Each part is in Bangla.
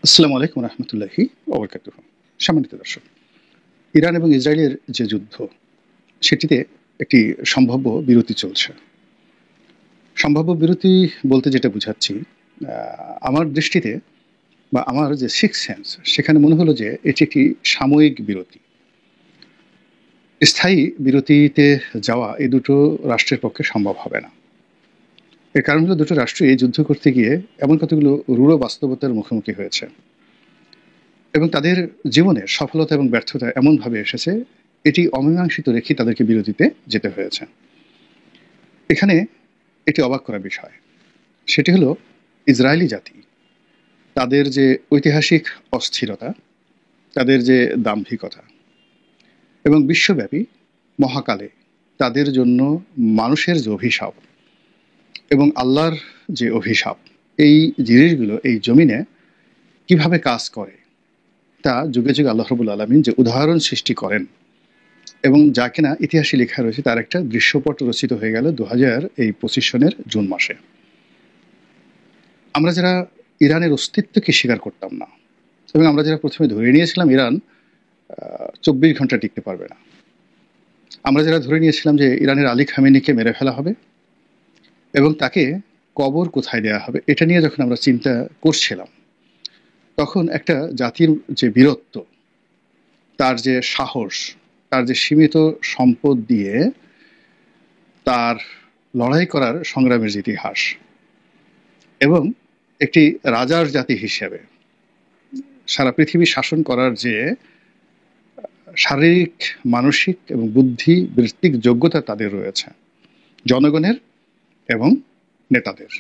আসসালামু আলাইকুম রহমতুল্লাহি ওবরকাতুহ। সম্মানিত দর্শক, ইরান এবং ইসরায়েলের যে যুদ্ধ, সেটিতে একটি সম্ভাব্য বিরতি চলছে। সম্ভাব্য বিরতি বলতে যেটা বুঝাচ্ছি, আমার দৃষ্টিতে বা আমার যে সিক্স সেন্স, সেখানে মনে হলো যে এটি একটি সাময়িক বিরতি। স্থায়ী বিরতিতে যাওয়া এই দুটো রাষ্ট্রের পক্ষে সম্ভব হবে না। এর কারণ হলো, দুটো রাষ্ট্রই যুদ্ধ করতে গিয়ে এমন কতগুলো রূঢ় বাস্তবতার মুখোমুখি হয়েছে এবং তাদের জীবনে সফলতা এবং ব্যর্থতা এমনভাবে এসেছে, এটি অমীমাংসিত রেখে তাদেরকে বিরতিতে যেতে হয়েছে। এখানে এটি অবাক করা বিষয়, সেটি হলো ইসরায়েলি জাতি, তাদের যে ঐতিহাসিক অস্থিরতা, তাদের যে দাম্ভিকতা এবং বিশ্বব্যাপী মহাকালে তাদের জন্য মানুষের যে অভিশাপ এবং আল্লাহর যে অভিশাপ, এই জিনিসগুলো এই জমিনে কিভাবে কাজ করে তা যুগে যুগে আল্লাহ রাব্বুল আলামিন যে উদাহরণ সৃষ্টি করেন এবং যা কিনা ইতিহাসে লেখা রয়েছে, তার একটা দৃশ্যপট রচিত হয়ে গেল 2025 সনের জুন মাসে। আমরা যারা ইরানের অস্তিত্বকে স্বীকার করতাম না এবং আমরা যারা প্রথমে ধরে নিয়েছিলাম ইরান 24 ঘন্টা টিকতে পারবে না, আমরা যারা ধরে নিয়েছিলাম যে ইরানের আলী খামেনিকে মেরে ফেলা হবে এবং তাকে কবর কোথায় দেওয়া হবে, এটা নিয়ে যখন আমরা চিন্তা করছিলাম, তখন একটা জাতির যে বীরত্ব, তার যে সাহস, তার যে সীমিত সম্পদ দিয়ে তার লড়াই করার সংগ্রামের যে ইতিহাস এবং একটি রাজার জাতি হিসেবে সারা পৃথিবী শাসন করার যে শারীরিক, মানসিক এবং বুদ্ধি বৃত্তিক যোগ্যতা তাদের রয়েছে, জনগণের এবং নেতাদের,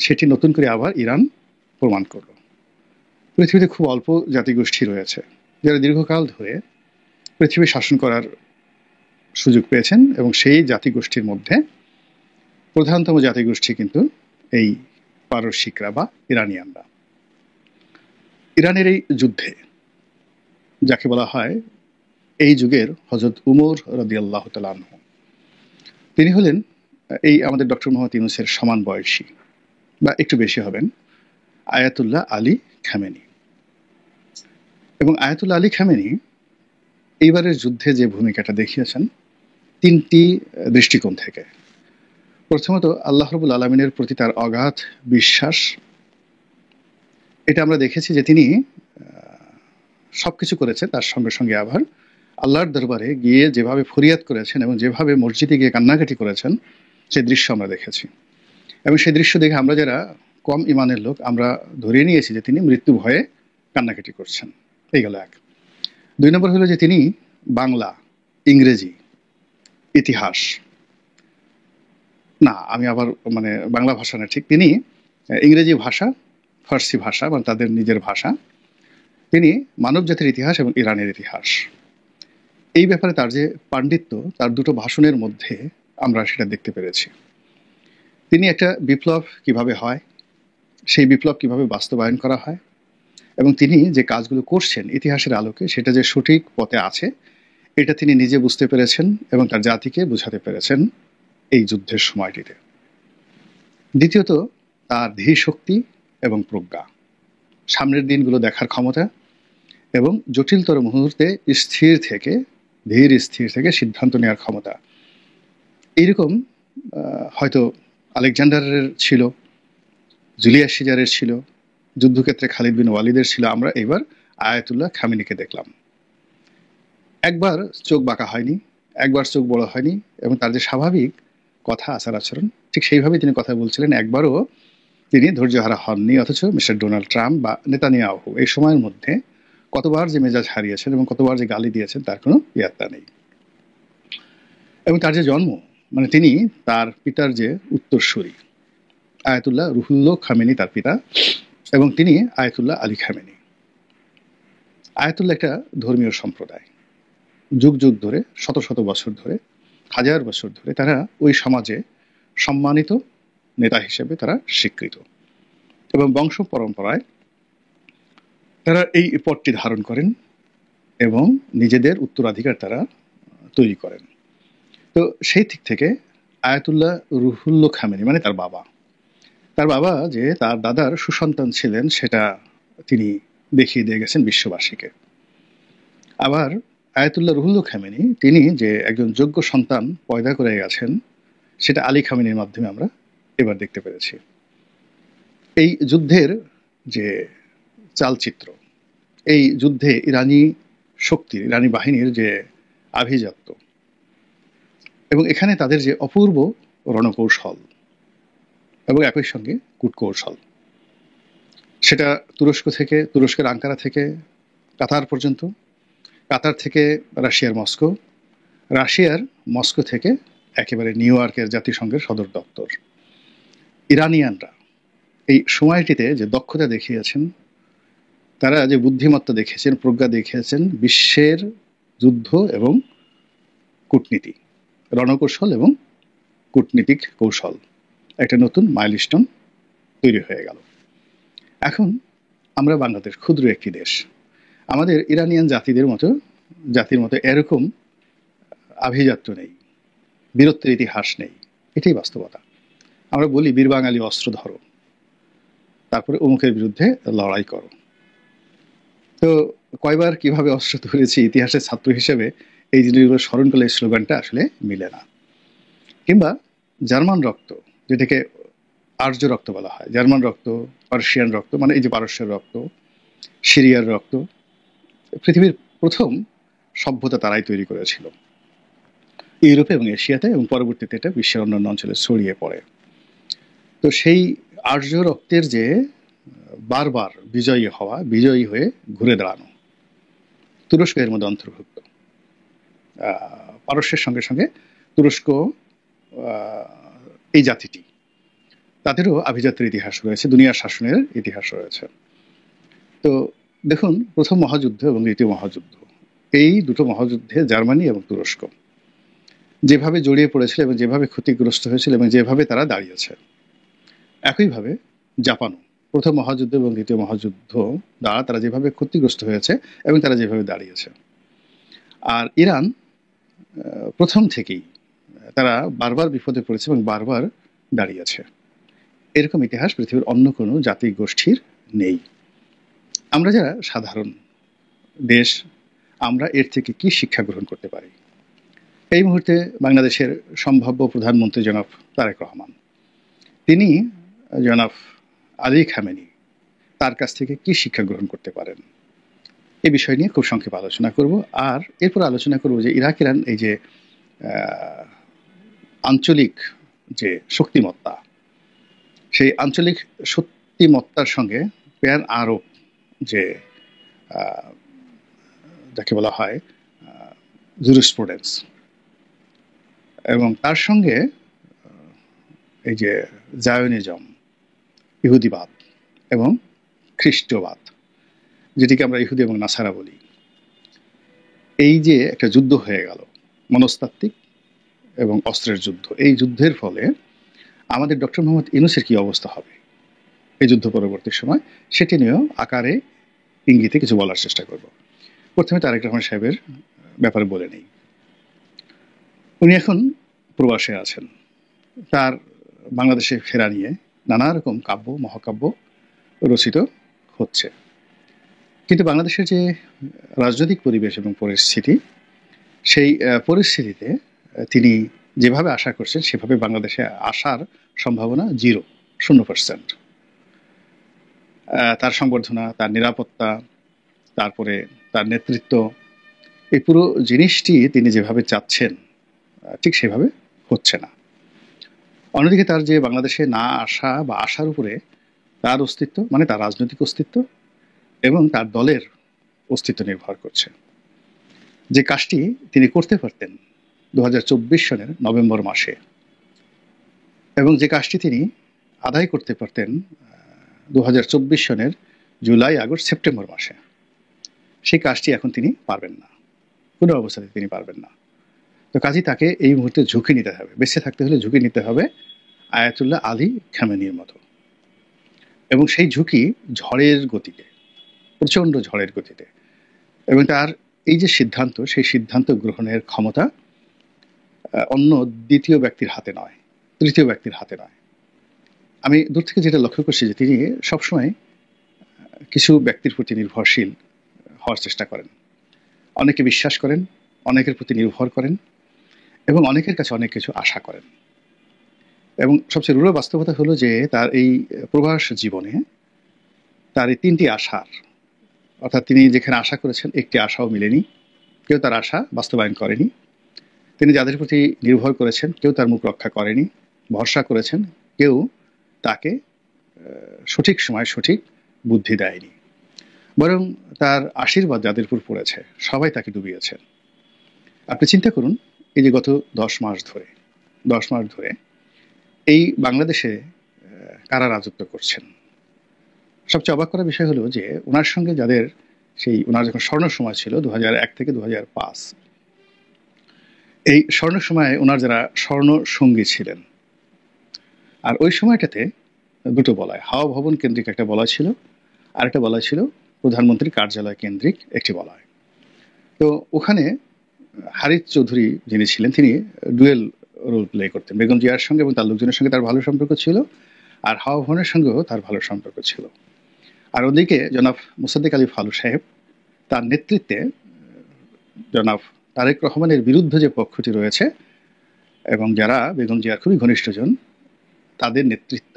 সেটি নতুন করে আবার ইরান প্রমাণ করল। পৃথিবীতে খুব অল্প জাতিগোষ্ঠী রয়েছে যারা দীর্ঘকাল ধরে পৃথিবী শাসন করার সুযোগ পেয়েছেন এবং সেই জাতিগোষ্ঠীর মধ্যে প্রধানতম জাতিগোষ্ঠী কিন্তু এই পারস্যিকরা বা ইরানিয়ানরা। ইরানের এই যুদ্ধে, যাকে বলা হয় এই যুগের হযরত উমর রাদিয়াল্লাহু তাআলা আনহু, তিনি হলেন এই আমাদের ডক্টর মোহাম্মদ ইউনূসের সমান বয়সী বা একটু বেশি হবেন আয়াতুল্লাহ আলী খামেনি। এবং আয়াতুল্লাহ আলী খামেনি এইবারের যুদ্ধে যে ভূমিকাটা দেখিয়েছেন তিনটি দৃষ্টিকোণ থেকে। প্রথমত, আল্লাহ রাব্বুল আলামিনের প্রতি তার অগাধ বিশ্বাস। এটা আমরা দেখেছি যে তিনি সবকিছু করেছেন, তার সঙ্গে সঙ্গে আবার আল্লাহর দরবারে গিয়ে যেভাবে ফরিয়াদ করেছেন এবং যেভাবে মসজিদে গিয়ে কান্নাকাটি করেছেন, সেই দৃশ্য আমরা দেখেছি। এবং সেই দৃশ্য দেখে আমরা যারা কম ইমানের লোক, আমরা ধরে নিয়েছি যে তিনি মৃত্যু ভয়ে কান্নাকাটি করছেন। এই গেল এক। 2 নম্বর হলো যে তিনি বাংলা, ইংরেজি, ইতিহাস, না আমি আবার বাংলা ভাষা না, ঠিক তিনি ইংরেজি ভাষা, ফার্সি ভাষা এবং তাদের নিজের ভাষা, তিনি মানব জাতির ইতিহাস এবং ইরানের ইতিহাস, এই ব্যাপারে তার যে পাণ্ডিত্য, তার দুটো ভাষণের মধ্যে আমরা সেটা দেখতে পেরেছি। তিনি একটা বিপ্লব কিভাবে হয়, সেই বিপ্লব কিভাবে বাস্তবায়ন করা হয় এবং তিনি যে কাজগুলো করছেন ইতিহাসের আলোকে, সেটা যে সঠিক পথে আছে, এটা তিনি নিজে বুঝতে পেরেছেন এবং তার জাতিকে বোঝাতে পেরেছেন এই যুদ্ধের সময়টিতে। দ্বিতীয়ত, তার ধীশক্তি এবং প্রজ্ঞা, সামনের দিনগুলো দেখার ক্ষমতা এবং জটিলতর মুহূর্তে ধীর স্থির থেকে সিদ্ধান্ত নেওয়ার ক্ষমতা। এইরকম হয়তো আলেকজান্ডারের ছিল, জুলিয়াস সিজারের ছিল, যুদ্ধক্ষেত্রে খালিদ বিন ওয়ালিদের ছিল, আমরা এবার আয়াতুল্লাহ খামেনিকে দেখলাম। একবার চোখ বাঁকা হয়নি, একবার চোখ বড় হয়নি এবং তার যে স্বাভাবিক কথা, আচার আচরণ, ঠিক সেইভাবেই তিনি কথা বলছিলেন। একবারও তিনি ধৈর্যহারা হননি। অথচ মিস্টার ডোনাল্ড ট্রাম্প বা নেতানিয়াহু এই সময়ের মধ্যে কতবার যে মেজাজ হারিয়েছেন এবং কতবার যে গালি দিয়েছেন, তার কোনো ইয়াত্তা নেই। এবং তার যে জন্ম, তিনি তার পিতার যে উত্তরসূরি, আয়াতুল্লাহ রুহুল্লাহ খামেনি তার পিতা, এবং তিনি আয়াতুল্লাহ আলী খামেনি। আয়াতুল্লাহ একটা ধর্মীয় সম্প্রদায়, যুগ যুগ ধরে, শত শত বছর ধরে, হাজার বছর ধরে তারা ওই সমাজে সম্মানিত নেতা হিসেবে তারা স্বীকৃত এবং বংশ পরম্পরায় তারা এই পদটি ধারণ করেন এবং নিজেদের উত্তরাধিকার তারা তৈরি করেন। তো সেই দিক থেকে আয়াতুল্লাহ রুহুল্লাহ খামেনি তার বাবা যে তার দাদার সুসন্তান ছিলেন, সেটা তিনি দেখিয়ে দিয়ে গেছেন বিশ্ববাসীকে। আবার আয়াতুল্লাহ রুহুল্লাহ খামেনি তিনি যে একজন যোগ্য সন্তান পয়দা করে গেছেন, সেটা আলী খামেনির মাধ্যমে আমরা এবার দেখতে পেরেছি। এই যুদ্ধের যে চালচিত্র, এই যুদ্ধে ইরানি শক্তির, ইরানি বাহিনীর যে আভিজাত্য এবং এখানে তাদের যে অপূর্ব রণকৌশল এবং একই সঙ্গে কূটকৌশল, সেটা তুরস্কের আঙ্কারা থেকে কাতার পর্যন্ত, কাতার থেকে রাশিয়ার মস্কো থেকে একেবারে নিউ ইয়র্কের জাতিসংঘের সদর দপ্তর। ইরানিয়ানরা এই সময়টিতে যে দক্ষতা দেখিয়েছেন, তারা যে বুদ্ধিমত্তা দেখিয়েছেন, প্রজ্ঞা দেখিয়েছেন, বিশ্বের যুদ্ধ এবং কূটনীতি, রণকৌশল এবং কূটনীতিক কৌশল একটা নতুন মাইলস্টোন তৈরি হয়ে গেল। এখন আমরা বাংলাদেশ ক্ষুদ্র একটি দেশ, আমাদের ইরানিয়ান জাতির মতো এরকম আভিজাত্য নেই, বীরত্বের ইতিহাস নেই, এটাই বাস্তবতা। আমরা বলি বীর বাঙালি অস্ত্র ধরো, তারপরে অমুকের বিরুদ্ধে লড়াই করো। তো কয়বার কিভাবে অস্ত্র ধরেছি ইতিহাসের ছাত্র হিসেবে এই জিনিসগুলো স্মরণ করলে স্লোগানটা আসলে মিলে না। কিংবা জার্মান রক্ত, যেটাকে আর্য রক্ত বলা হয়, জার্মান রক্ত, পার্সিয়ান রক্ত, মানে এই যে পারস্যের রক্ত, সিরিয়ার রক্ত, পৃথিবীর প্রথম সভ্যতা তারাই তৈরি করেছিল ইউরোপে এবং এশিয়াতে, এবং পরবর্তীতে এটা বিশ্বের অন্যান্য অঞ্চলে ছড়িয়ে পড়ে। তো সেই আর্য রক্তের যে বারবার বিজয়ী হয়ে ঘুরে দাঁড়ানো, তুরস্ক এর মধ্যে অন্তর্ভুক্ত। পারস্যের সঙ্গে সঙ্গে তুরস্ক, এই জাতিটি, তাদেরও আভিজাত্যের ইতিহাস রয়েছে, দুনিয়ার শাসনের ইতিহাস রয়েছে। তো দেখুন, প্রথম মহাযুদ্ধ এবং দ্বিতীয় মহাযুদ্ধ, এই দুটো মহাযুদ্ধে জার্মানি এবং তুরস্ক যেভাবে জড়িয়ে পড়েছিল এবং যেভাবে ক্ষতিগ্রস্ত হয়েছিল এবং যেভাবে তারা দাঁড়িয়েছে, একইভাবে জাপানও প্রথম মহাযুদ্ধ এবং দ্বিতীয় মহাযুদ্ধ দ্বারা তারা যেভাবে ক্ষতিগ্রস্ত হয়েছে এবং তারা যেভাবে দাঁড়িয়েছে। আর ইরান প্রথম থেকেই তারা বারবার বিপদে পড়েছে এবং বারবার দাঁড়িয়েছে। এরকম ইতিহাস পৃথিবীর অন্য কোনো জাতি গোষ্ঠীর নেই। আমরা যারা সাধারণ দেশ, আমরা এর থেকে কি শিক্ষা গ্রহণ করতে পারি? এই মুহূর্তে বাংলাদেশের সম্ভাব্য প্রধানমন্ত্রী জনাব তারেক রহমান, তিনি জনাব আলী খামেনি, তার কাছ থেকে কি শিক্ষা গ্রহণ করতে পারেন, এই বিষয় নিয়ে খুব সংক্ষেপে আলোচনা করব। আর এরপর আলোচনা করব যে ইরাক ইরান এই যে আঞ্চলিক যে শক্তিমত্তা, সেই আঞ্চলিক শক্তিমত্তার সঙ্গে প্যান আরব যে যাকে বলা হয় জুরিসপ্রুডেন্স, এবং তার সঙ্গে এই যে জায়োনিজম, ইহুদিবাদ এবং খ্রিস্টবাদ, যেটিকে আমরা ইহুদি এবং নাসারা বলি, এই যে একটা যুদ্ধ হয়ে গেল, মনস্তাত্ত্বিক এবং অস্ত্রের যুদ্ধ, এই যুদ্ধের ফলে আমাদের ডক্টর মোহাম্মদ ইউনূসের কি অবস্থা হবে এই যুদ্ধ পরবর্তী সময়, সেটি নিয়েও আকারে ইঙ্গিতে কিছু বলার চেষ্টা করব। প্রথমে তারেক রহমান সাহেবের ব্যাপারে বলে নেই। উনি এখন প্রবাসে আছেন, তার বাংলাদেশে ফেরা নিয়ে নানা রকম কাব্য মহাকাব্য রচিত হচ্ছে, কিন্তু বাংলাদেশের যে রাজনৈতিক পরিবেশ এবং পরিস্থিতি, সেই পরিস্থিতিতে তিনি যেভাবে আশা করছেন সেভাবে বাংলাদেশে আসার সম্ভাবনা 0%। তার সংবর্ধনা, তার নিরাপত্তা, তারপরে তার নেতৃত্ব, এই পুরো জিনিসটি তিনি যেভাবে চাচ্ছেন ঠিক সেভাবে হচ্ছে না। অন্যদিকে তার যে বাংলাদেশে না আসা বা আসার উপরে তার অস্তিত্ব, মানে তার রাজনৈতিক অস্তিত্ব এবং তার দলের অস্তিত্ব নির্ভর করছে। যে কাজটি তিনি করতে পারতেন 2024 সনের নভেম্বর মাসে, এবং যে কাজটি তিনি আদায় করতে পারতেন 2024 সনের জুলাই, আগস্ট, সেপ্টেম্বর মাসে, সেই কাজটি এখন তিনি পারবেন না, কোনো অবস্থাতে তিনি পারবেন না। তো কাজেই তাকে এই মুহূর্তে ঝুঁকি নিতে হবে, বেঁচে থাকতে হলে ঝুঁকি নিতে হবে আয়াতুল্লাহ আলী খামেনির মতো, এবং সেই ঝুঁকি ঝড়ের গতিতে, প্রচণ্ড ঝড়ের গতিতে। এবং তার এই যে সিদ্ধান্ত, সেই সিদ্ধান্ত গ্রহণের ক্ষমতা অন্য দ্বিতীয় ব্যক্তির হাতে নয়, তৃতীয় ব্যক্তির হাতে নয়। আমি দূর থেকে যেটা লক্ষ্য করছি যে তিনি সবসময় কিছু ব্যক্তির প্রতি নির্ভরশীল হওয়ার চেষ্টা করেন, অনেকে বিশ্বাস করেন, অনেকের প্রতি নির্ভর করেন এবং অনেকের কাছে অনেক কিছু আশা করেন। এবং সবচেয়ে রূঢ় বাস্তবতা হলো যে তার এই প্রবাস জীবনে তার এই 3টি আশার, অর্থাৎ তিনি যেখানে আশা করেছেন একটি আশাও মিলেনি, কেউ তার আশা বাস্তবায়ন করেনি। তিনি যাদের প্রতি নির্ভর করেছেন কেউ তার মুখ রক্ষা করেনি, ভরসা করেছেন কেউ তাকে সঠিক সময় সঠিক বুদ্ধি দেয়নি, বরং তার আশীর্বাদ যাদের উপর পড়েছে সবাই তাকে ডুবিয়েছেন। আপনি চিন্তা করুন, এই যে গত 10 মাস ধরে এই বাংলাদেশে কারা রাজত্ব করছেন। সবচেয়ে অবাক করার বিষয় হলো যে ওনার সঙ্গে যাদের ওনার যখন স্বর্ণ সময় ছিল 2001 থেকে 2005, এই স্বর্ণ সময়ে ওনার যারা স্বর্ণ সঙ্গী ছিলেন, আর ওই সময়টাতে দুটো বলয়, হাওয়া ভবন কেন্দ্রিক একটা বলয় ছিল, আর একটা বলয় ছিল প্রধানমন্ত্রী কার্যালয় কেন্দ্রিক একটি বলয়। তো ওখানে হারিস চৌধুরী যিনি ছিলেন তিনি ডুয়েল রোল প্লে করতেন। বেগম জিয়ার সঙ্গে এবং তার লোকজনের সঙ্গে তার ভালো সম্পর্ক ছিল, আর হাওয়া ভবনের সঙ্গেও তার ভালো সম্পর্ক ছিল। আর ওদিকে জনাব মোসাদ্দেক আলী ফালু সাহেব, তার নেতৃত্বে জনাব তারেক রহমানের বিরুদ্ধে যে পক্ষটি রয়েছে এবং যারা বেগম জিয়ার খুবই ঘনিষ্ঠজন, তাদের নেতৃত্ব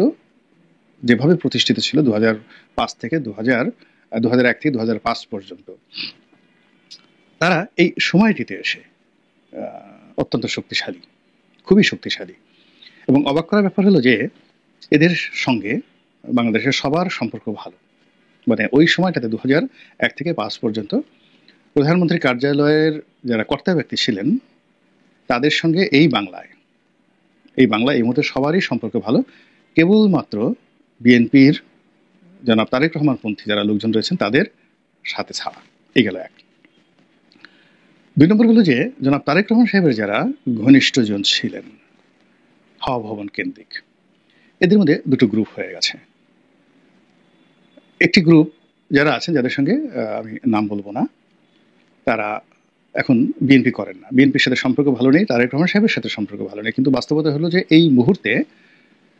যেভাবে প্রতিষ্ঠিত ছিল 2005 থেকে 2001 থেকে 2005 পর্যন্ত, তারা এই সময়টিতে এসে অত্যন্ত শক্তিশালী, খুবই শক্তিশালী। এবং অবাক করার ব্যাপার হলো যে এদের সঙ্গে বাংলাদেশের সবার সম্পর্ক ভালো। মানে ওই সময়টাতে 2001 থেকে 2005 পর্যন্ত প্রধানমন্ত্রী কার্যালয়ের যারা কর্তা ব্যক্তি ছিলেন তাদের সঙ্গে এই বাংলায় এই মুহূর্তে সবারই সম্পর্ক ভালো, কেবলমাত্র বিএনপির জনাব তারেক রহমান পন্থী যারা লোকজন রয়েছেন তাদের সাথে ছাড়া। এই গেল এক। 2 নম্বর হলো যে জনাব তারেক রহমান সাহেবের যারা ঘনিষ্ঠজন ছিলেন হাওয়া ভবন কেন্দ্রিক, এদের মধ্যে দুটো গ্রুপ হয়ে গেছে। একটি গ্রুপ যারা আছেন যাদের সঙ্গে আমি নাম বলবো না, তারা এখন বিএনপি করেন না, বিএনপির সাথে সম্পর্ক ভালো নেই, তারেক রহমান সাহেবের সাথে সম্পর্ক ভালো নেই। কিন্তু বাস্তবতা হলো যে এই মুহূর্তে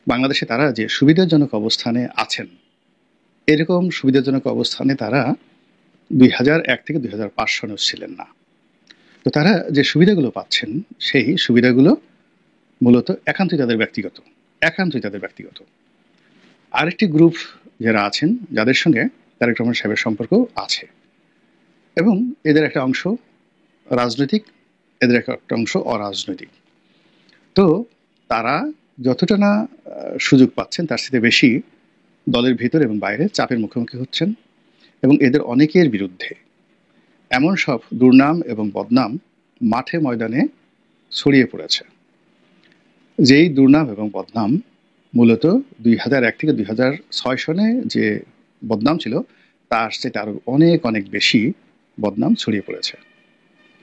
বাংলাদেশে তারা যে সুবিধাজনক অবস্থানে আছেন, এরকম সুবিধাজনক অবস্থানে তারা 2001 থেকে 2005 সনেও ছিলেন না। তো তারা যে সুবিধাগুলো পাচ্ছেন সেই সুবিধাগুলো মূলত একান্তই তাদের ব্যক্তিগত। আরেকটি গ্রুপ যারা আছেন যাদের সঙ্গে তারেক রহমান সাহেবের সম্পর্ক আছে এবং এদের একটা অংশ রাজনৈতিক, এদের একটা অংশ অরাজনৈতিক। তো তারা যতটা না সুযোগ পাচ্ছেন তার সাথে বেশি দলের ভিতর এবং বাইরে চাপের মুখোমুখি হচ্ছেন এবং এদের অনেকের বিরুদ্ধে এমন সব দুর্নাম এবং বদনাম মাঠে ময়দানে ছড়িয়ে পড়েছে, যেই দুর্নাম এবং বদনাম মূলত 2001 থেকে 2006 সনে যে বদনাম ছিল তার চেয়ে আরো অনেক বেশি বদনাম ছড়িয়ে পড়েছে।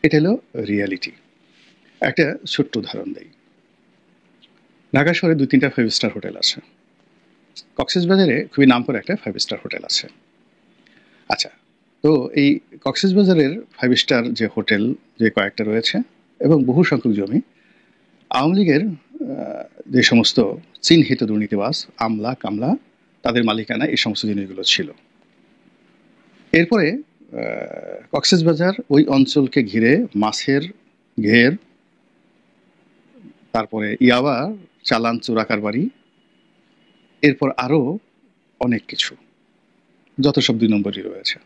এটা হলো রিয়ালিটি। একটা ছোট্ট উদাহরণ দেই। ঢাকা শহরে 2-3টা 5 স্টার হোটেল আছে, কক্সবাজারে খুবই নামকরা একটা 5 স্টার হোটেল আছে। আচ্ছা, তো এই কক্সবাজারের 5 স্টার যে হোটেল যে কয়েকটা রয়েছে এবং বহু সংখ্যক জমি আওয়ামী লীগের যে সমস্ত চিহ্নিত দুর্নীতিবাজ আমলা কামলা তাদের মালিকানা এই সমস্ত জিনিসগুলো ছিল। এরপরে কক্সবাজার ওই অঞ্চলকে ঘিরে মাছের ঘের, তারপরে ইয়াবা চালান চোরা কারবারি, এরপর আরো অনেক কিছু, যত সব 2 নম্বরই রয়েছে।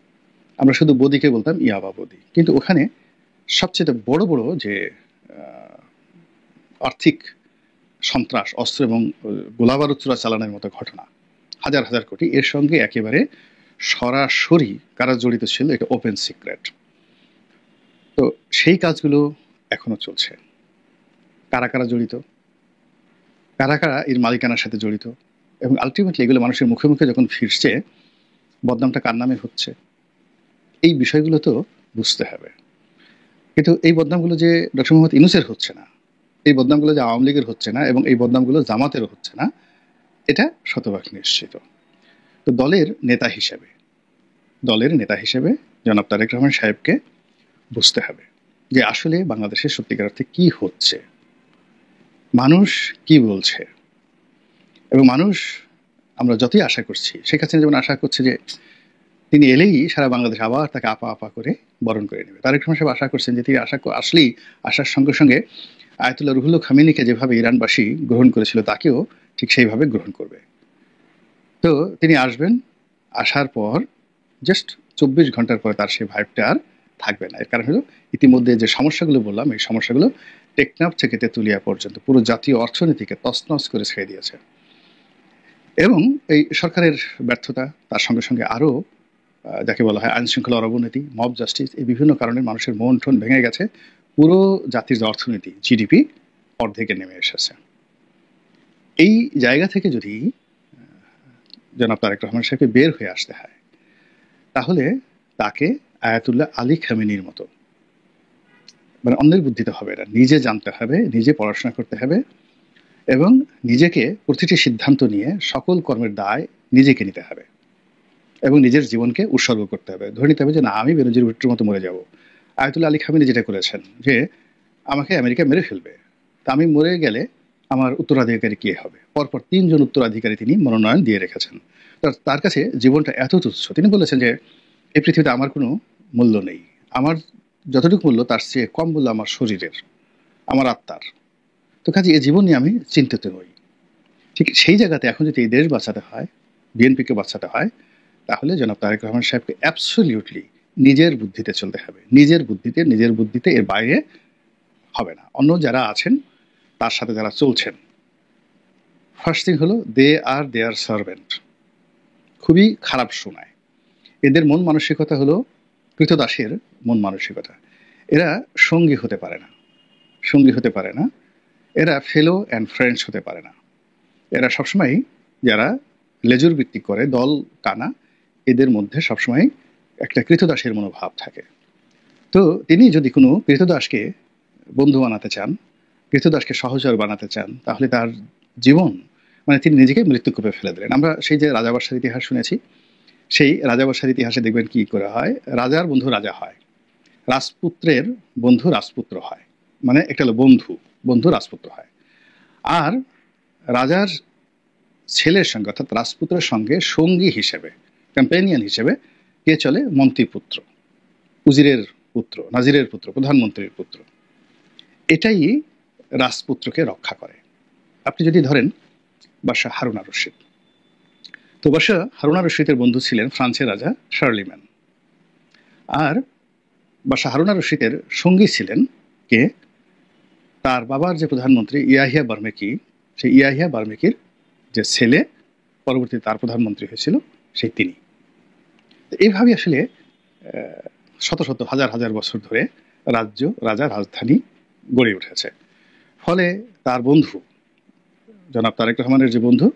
আমরা শুধু বদিকে বলতাম ইয়াবা বদি, কিন্তু ওখানে সবচেয়ে বড় যে আর্থিক সন্ত্রাস, অস্ত্র এবং গোলাবারুদ চালানোর মতো ঘটনা, হাজার কোটি, এর সঙ্গে একেবারে সরাসরি কারা জড়িত ছিল এটা ওপেন সিক্রেট। তো সেই কাজগুলো এখনো চলছে। কারা জড়িত, কারা এর মালিকানার সাথে জড়িত, এবং আলটিমেটলি এগুলো মানুষের মুখে মুখে যখন ফিরছে বদনামটা কার নামে হচ্ছে, এই বিষয়গুলো তো বুঝতে হবে। কিন্তু এই বদনামগুলো যে ডক্টর মোহাম্মদ ইউনূসের হচ্ছে না, এই বদনামগুলো যে আওয়ামী লীগের হচ্ছে না এবং এই বদনামগুলো জামাতেরও হচ্ছে না, এটা শতভাগ নিশ্চিত। তো দলের নেতা হিসেবে জনাব তারেক রহমান সাহেবকে বুঝতে হবে যে আসলে বাংলাদেশের সত্যিকার অর্থে কি হচ্ছে, মানুষ কি বলছে। এবং মানুষ, আমরা যতই আশা করছি, শেখ হাসিনা যেমন আশা করছে যে তিনি এলেই সারা বাংলাদেশ আবার তাকে আপা আপা করে বরণ করে নেবে। তারেক রহমান সাহেব আশা করছেন যে তিনি আসলেই আসার সঙ্গে সঙ্গে আয়াতুল্লাহ রুহুল্লাহ খামেনিকে যেভাবে ইরানবাসী গ্রহণ করেছিল তাকেও ঠিক সেইভাবে গ্রহণ করবে। তো তিনি আসবেন, আসার পর জাস্ট ২৪ ঘন্টার পরে তার সেই ভাইবটা আর থাকবে না। এর কারণ হলো ইতিমধ্যে যে সমস্যাগুলো বললাম, এই সমস্যাগুলো টেকনাফ থেকে তেঁতুলিয়া পর্যন্ত পুরো জাতীয় অর্থনীতিকে তছনছ করে ছেড়ে দিয়েছে। এবং এই সরকারের ব্যর্থতা, তার সঙ্গে সঙ্গে আরও যাকে বলা হয় আইন শৃঙ্খলার অবনতি, মব জাস্টিস, এই বিভিন্ন কারণে মানুষের মন টন ভেঙে গেছে। পুরো জাতির যে অর্থনীতি, জিডিপি অর্ধেকে নেমে এসেছে। এই জায়গা থেকে যদি জনাব তারেক রহমান সাহেবকে বের হয়ে আসতে হয়, তাহলে তাকে আয়াতুল্লাহ আলী খামেনির মতো মানে অন্যের বুদ্ধিতে হবে না, নিজে জানতে হবে, নিজে পড়াশোনা করতে হবে এবং নিজেকে প্রতিটি সিদ্ধান্ত নিয়ে সকল কর্মের দায় নিজেকে নিতে হবে এবং নিজের জীবনকে উৎসর্গ করতে হবে। ধরে নিতে হবে যে না, আমি বেনজির ভুট্টোর মতো মরে যাব। আয়াতুল্লাহ আলী খামেনি যেটা করেছেন যে আমাকে আমেরিকা মেরে ফেলবে, তা আমি মরে গেলে আমার উত্তরাধিকারী কে হবে? পরপর ৩ জন উত্তরাধিকারী তিনি মনোনয়ন দিয়ে রেখেছেন। তার কাছে জীবনটা এত তুচ্ছ, তিনি বলেছেন যে এই পৃথিবীতে আমার কোনো মূল্য নেই, আমার যতটুকু মূল্য তার চেয়ে কম মূল্য আমার শরীরের, আমার আত্মার। তো কাজে এই জীবন নিয়ে আমি চিন্তিত নই। ঠিক সেই জায়গাতে এখন যদি এই দেশ বাঁচাতে হয়, বিএনপিকে বাঁচাতে হয়, তাহলে জনাব তারেক রহমান সাহেবকে অ্যাবসলিউটলি নিজের বুদ্ধিতে চলতে হবে, নিজের বুদ্ধিতে, এর বাইরে হবে না। অন্য যারা আছেন তার সাথে যারা চলছেন, ফার্স্ট থিং হলো দেয়ার সার্ভেন্ট, খুবই খারাপ শোনায়। এদের মন মানসিকতা হলো কৃতদাসের মন মানসিকতা। এরা সঙ্গী হতে পারে না, এরা ফেলো অ্যান্ড ফ্রেন্ডস হতে পারে না। এরা সবসময় যারা লেজুর ভিত্তিক করে, দল টানা, এদের মধ্যে সবসময় একটা কৃতদাসের মনোভাব থাকে। তো তিনি যদি কোনো কৃতদাসকে বন্ধু বানাতে চান, কৃতদাসকে সহচর বানাতে চান, তাহলে তার জীবন মানে তিনি নিজেকে মৃত্যুকূপে ফেলে দিলেন। আমরা সেই যে রাজাবাসার ইতিহাস শুনেছি, সেই রাজাবাসার ইতিহাসে দেখবেন কি করে হয়, রাজার বন্ধু রাজা হয়, রাজপুত্রের বন্ধু রাজপুত্র হয়, মানে একটা হলো বন্ধু রাজপুত্র হয়। আর রাজার ছেলের সঙ্গে অর্থাৎ রাজপুত্রের সঙ্গে সঙ্গী হিসেবে, কম্পেনিয়ন হিসেবে কে চলে? মন্ত্রীপুত্র, উজিরের পুত্র, নাজিরের পুত্র, প্রধানমন্ত্রীর পুত্র। এটাই রাজপুত্রকে রক্ষা করে। আপনি যদি ধরেন বাদশাহ হারুন আর রশিদ, তো বাদশাহ হারুন আর রশিদের বন্ধু ছিলেন ফ্রান্সের রাজা শার্লিম্যান। আর বাদশাহ হারুন আর রশিদের সঙ্গী ছিলেন কে? তার বাবার যে প্রধানমন্ত্রী ইয়াহিয়া বার্মেকি, সেই ইয়াহিয়া বার্মেকির যে ছেলে পরবর্তীতে তার প্রধানমন্ত্রী হয়েছিল, সেই তিনি। এইভাবে আসলে শত শত হাজার হাজার বছর ধরে রাজা রাজধানী গড়ে উঠেছে। ফলে তার বন্ধু জনাব তারেক রহমানের যে বন্ধু,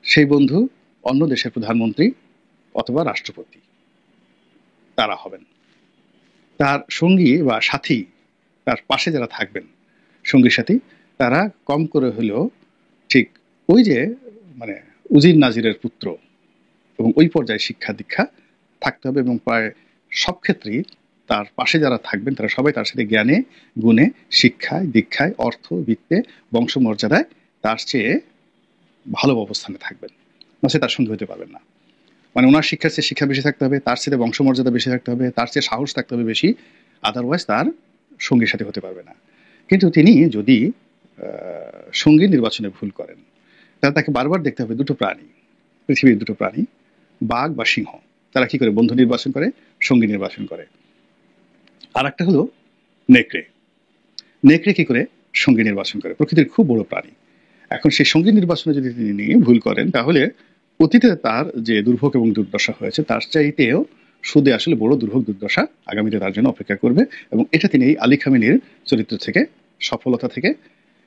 সেই বন্ধু অন্য দেশের প্রধানমন্ত্রী অথবা রাষ্ট্রপতি তারা হবেন। তার সঙ্গী বা সাথী, তার পাশে যারা থাকবেন সঙ্গী সাথী, তারা কম করে হলেও ঠিক ওই যে মানে উজির নাজিরের পুত্র এবং ওই পর্যায়ে শিক্ষা দীক্ষা থাকতে হবে। এবং প্রায় সব ক্ষেত্রেই তার পাশে যারা থাকবেন তারা সবাই তার সাথে জ্ঞানে, গুণে, শিক্ষায়, দীক্ষায়, অর্থ, বিত্তে, বংশমর্যাদায় তার চেয়ে ভালো অবস্থানে থাকবেন, না সে তার সঙ্গে হতে পারবেন না। মানে ওনার শিক্ষার চেয়ে শিক্ষা বেশি থাকতে হবে, তার চেয়ে বংশমর্যাদা বেশি থাকতে হবে, তার চেয়ে সাহস থাকতে হবে বেশি, আদারওয়াইজ তার সঙ্গীর সাথে হতে পারবে না। কিন্তু তিনি যদি সঙ্গী নির্বাচনে ভুল করেন, তাহলে তাকে বারবার দেখতে হবে দুটো প্রাণী, পৃথিবীর দুটো প্রাণী, বাঘ বা সিংহ। তারা কি করে? বন্ধু নির্বাচন করে, সঙ্গী নির্বাচন করে। আর একটা হলো নেকড়ে কি করে? সঙ্গী নির্বাচন করে। প্রকৃতির খুব বড় প্রাণী। এখন সেই সঙ্গী নির্বাচনে যদি তিনি ভুল করেন, তাহলে অতীতে তার যে দুর্ভোগ এবং দুর্দশা হয়েছে তার চাইতেও সুদে আসলে বড় দুর্ভোগ দুর্দশা আগামীতে তার জন্য অপেক্ষা করবে। এবং এটা তিনি এই আলী খামেনির চরিত্র থেকে, সফলতা থেকে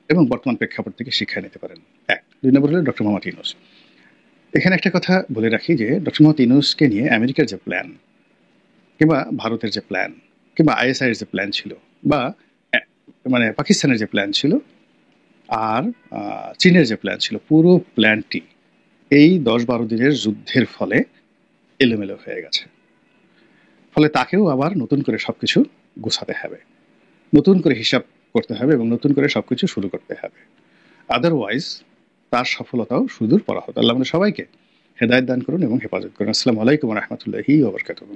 এবং বর্তমান প্রেক্ষাপট থেকে শিক্ষা নিতে পারেন। ১। ২ নম্বর হলো ডক্টর মোহাম্মদ ইউনূস। এখানে একটা কথা বলে রাখি যে ডক্টর মোহাম্মদ ইউনূসকে নিয়ে আমেরিকার যে প্ল্যান, কিংবা ভারতের যে প্ল্যান, কিংবা আইএসআইয়ের যে প্ল্যান ছিল, বা মানে পাকিস্তানের যে প্ল্যান ছিল, আর চীনের যে প্ল্যান ছিল, পুরো প্ল্যানটি এই ১০-১২ দিনের যুদ্ধের ফলে এলোমেলো হয়ে গেছে। ফলে তাকেও আবার নতুন করে সবকিছু গুছাতে হবে, নতুন করে হিসাব করতে হবে এবং নতুন করে সবকিছু শুরু করতে হবে। আদারওয়াইজ তার সফলতাও সুদূর পরাহত। আল্লাহ আমাদের সবাইকে হেদায়েত দান করুন এবং হেফাজত করুন। আসসালামু আলাইকুম ওয়া রাহমাতুল্লাহি ওয়া বারাকাতুহু।